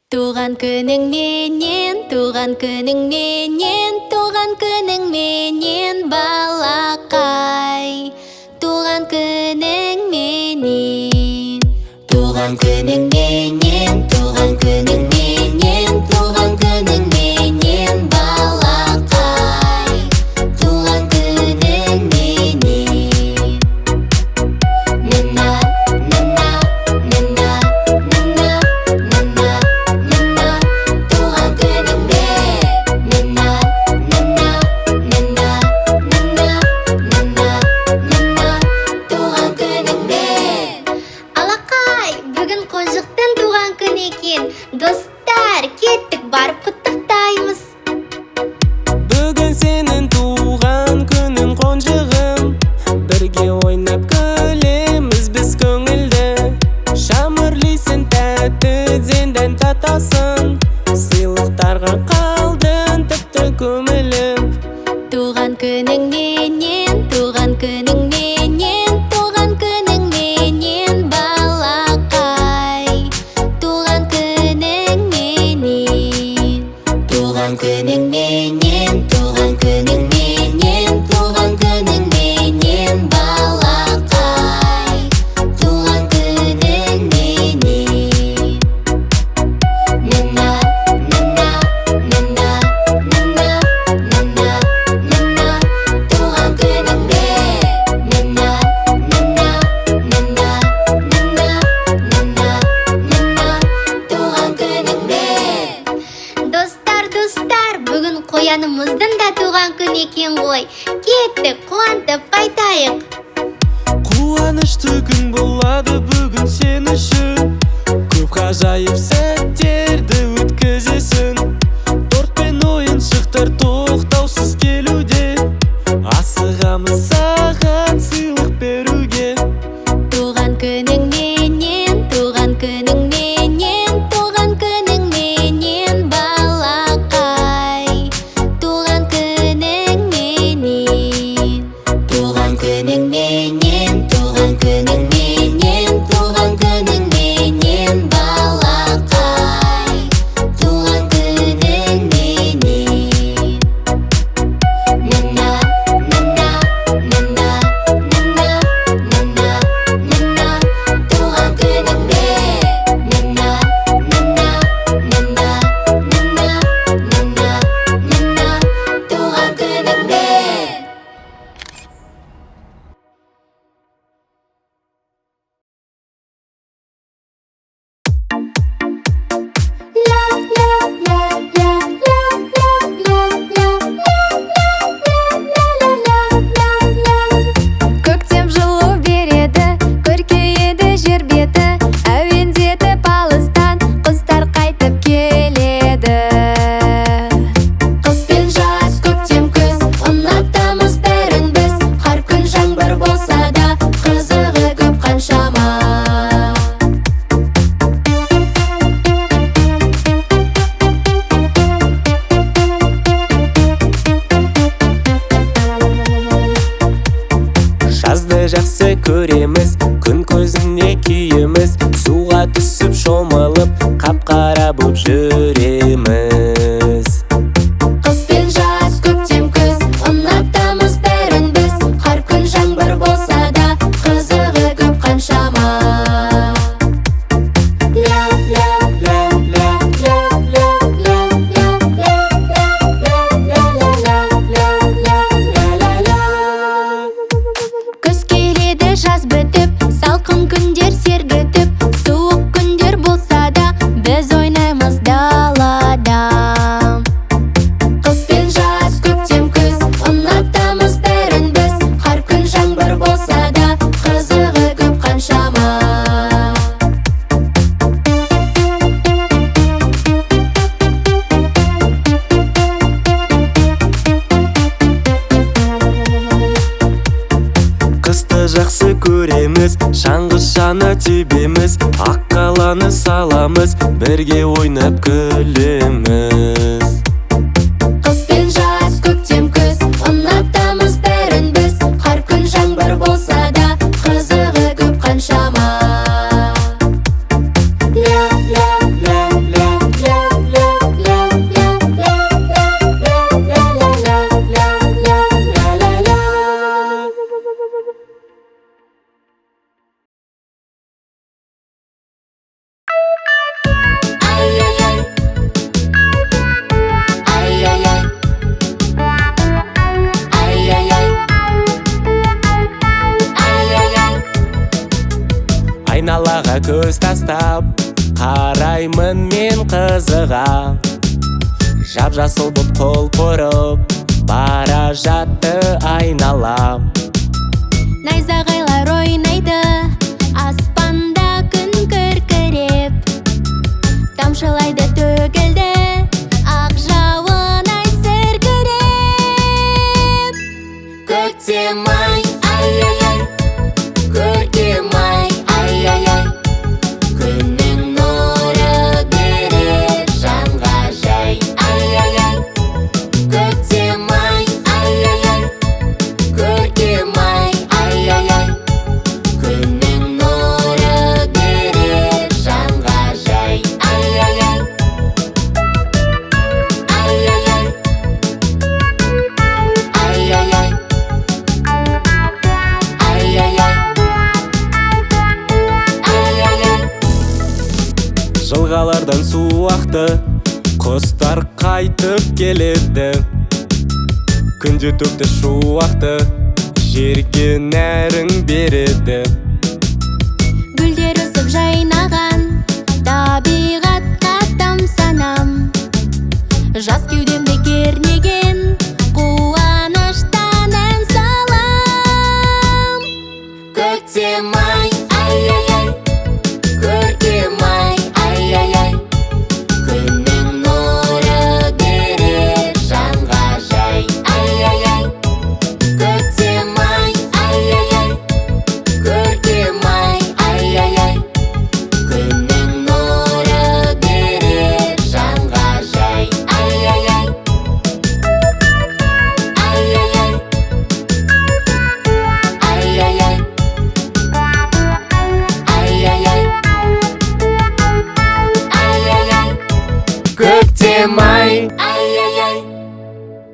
Туған күніңменен, туған күніңменен, туған күніңменен балақай. Туған күніңменен, туған күніңменен, туған күніңменен, туған күніңменен балақай. Туған күніңменен. Нана, нана, нана, нана, нана, нана, туған күніңде. Нана, нана, нана, нана, нана, нана, туған күніңде. Алақай, бүгін қонжықтың туған күн екен. Достар, кеттік барып құттықтаймыз. Бүгін сенің туған күнің қонжығым, бірге ойнап күлеміз біз көңілді. Шамырлейсің тәтті зенден татасың, сыйлықтарға қалдың тіпті көңілім. Туған күніңменен, туған күніңменен, туған күніңменен балақай. Туған күніңменен, туған күніңменен, туған күніңменен, туған күніңменен балақай. Туған күніңменен. Нана, нана, нана, нана, нана, нана, туған күніңде. Нана, нана, нана, нана, нана, нана, туған күніңде. Достар, бүгін қоянымыздың да туған күн екен ғой. Кеттік қуантып қайтайық. Қуанышты күн болады бүгін сен үшін, көп ғажайып сәттерді өткізесің. Торт пен ойыншықтар тоқтаусыз келуде, асығамыз саған сыйлық беруге. Туған күніңменен, туған күніңменен, туған күніңменен балақай. Туған күніңменен, туған күніңменен, туған күніңменен, туған күніңменен балақай. Туған күніңменен. Нана, нана, нана, нана, нана, нана, туған күніңде. Нана, нана, нана, нана, нана, нана, туған күніңде. Көктем жылу береді, көркейеді жер беті, әуендетіп алыстан құстар қайтып келеді. Қыс пен жаз, көктем күз, ұнатамыз бәрін біз, қар күн жаңбыр болса да қызығы көп қаншама. Жазды жақсы көреміз, күн көзіне күйеміз, суға түсіп шомылып, қап-қара боп жүреміз. Қыс пен жаз, көктем күз, ұнатамыз бәрін біз, қар күн жаңбыр болса да қызығы көп қаншама. Ля, ля, ля, ля, ля, ля, ля, ля, ля, ля, ля, ля, ля, ля, ля, ля. Күз келеді, жаз бітіп, салқын күндер сергітіп, суық күндер болса да біз ойнаймыз далада. Қыс пен жаз, көктем күз, ұнатамыз бәрін біз, қар күн жаңбыр болса да қызығы көп қаншама. Қысты жақсы көреміз, шаңғы-шана тебеміз, ақ қаланы саламыз, бірге ойнап күлеміз. Қыс пен жаз, көктем күз, ұнатамыз бәрін біз, қар күн жаңбыр болса да қызығы көп қаншама. Ля, ля, ля, ля, ля, көз тастап қараймын мен қызыға. Жап-жасыл боп құлпырып бара жатты айналам. Найзағайлар ойнайды аспанда күн күркіреп, тамшылайды төгілді ақ жауын ай сіркіреп. Көктем ай, ай-ай-ай, көркем ай, ай-ай-ай, күннің нұры берер жанға жай, ай-ай-ай. Көктем ай, ай-ай-ай, көркем ай, ай-ай-ай, күннің нұры берер жанға жай, ай-ай-ай. Ай-ай-ай, ай-ай-ай, ай-ай-ай, ай-ай-ай. Жылғалардан су ақты, құстар қайтып келеді. Күнде төкті шуақты, жерге нәрін береді. Гүлдер өсіп жайнаған